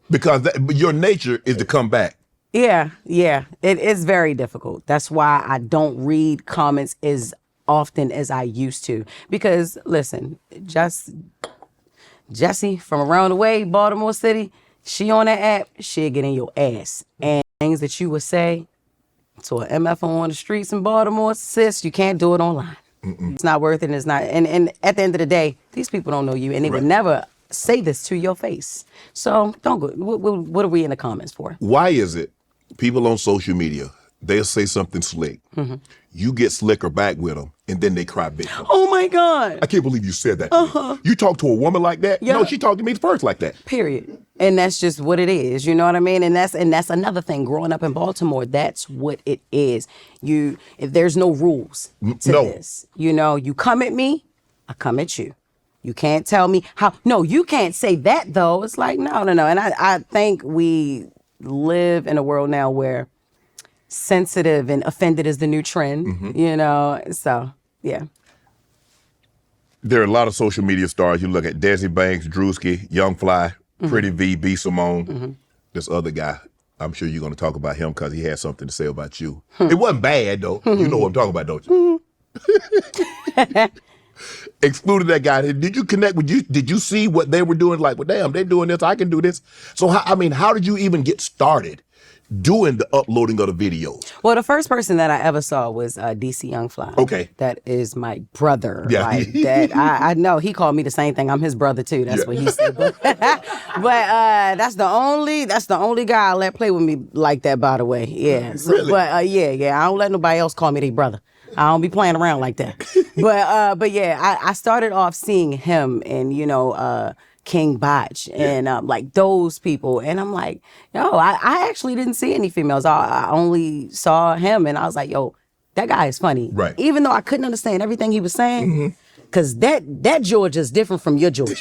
Because your nature is to come back. Yeah. It is very difficult. That's why I don't read comments as often as I used to. Because listen, Jessie from around the way, Baltimore City, she on that app, she'll get in your ass. And things that you would say to an MF on the streets in Baltimore, sis, you can't do it online. It's not worth it. And it's not. And at the end of the day, these people don't know you, and they would never say this to your face. So don't go. What are we in the comments for? Why is it people on social media, they'll say something slick. You get slicker back with them, and then they cry victim. Oh my God. I can't believe you said that to me. You talk to a woman like that? Yeah. No, she talked to me first like that. Period. And that's just what it is. You know what I mean? And that's another thing. Growing up in Baltimore, that's what it is. There's no rules to this. You know, you come at me, I come at you. You can't tell me how. No, you can't say that though. It's like, no. And I think we live in a world now where sensitive and offended is the new trend, you know? So, yeah. There are a lot of social media stars. You look at Desi Banks, Drewski, Young Fly, Pretty V, B. Simone, this other guy. I'm sure you're going to talk about him because he had something to say about you. It wasn't bad, though. You know what I'm talking about, don't you? Excluded that guy. Did you connect with you? Did you see what they were doing? Like, well, damn, they're doing this. I can do this. So, how did you even get started doing the uploading of the videos? Well, the first person that I ever saw was DC Young Fly. Okay. That is my brother. Yeah. Like that. I know he called me the same thing. I'm his brother too. That's what he said. But that's the only guy I let play with me like that, by the way. Yeah. So, Really? But yeah. I don't let nobody else call me their brother. I don't be playing around like that. But yeah, I started off seeing him and, you know, King Botch and like those people. And I'm like, yo, I actually didn't see any females. I only saw him and I was like, yo, that guy is funny. Right. Even though I couldn't understand everything he was saying. Cause that Georgia is different from your Georgia.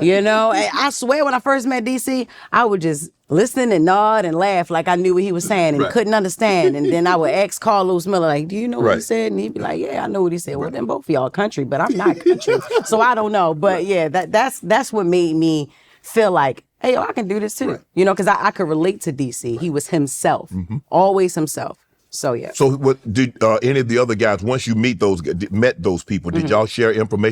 You know, and I swear when I first met DC, I would just listen and nod and laugh like I knew what he was saying and couldn't understand. And then I would ask Carlos Miller, like, do you know what he said? And he'd be like, yeah, I know what he said. Well, then both of y'all country, but I'm not country. So I don't know. But yeah, that's what made me feel like, hey, yo, I can do this too. You know, cause I could relate to DC. He was himself, always himself. So yeah. So what did any of the other guys, once you met those people, did y'all share information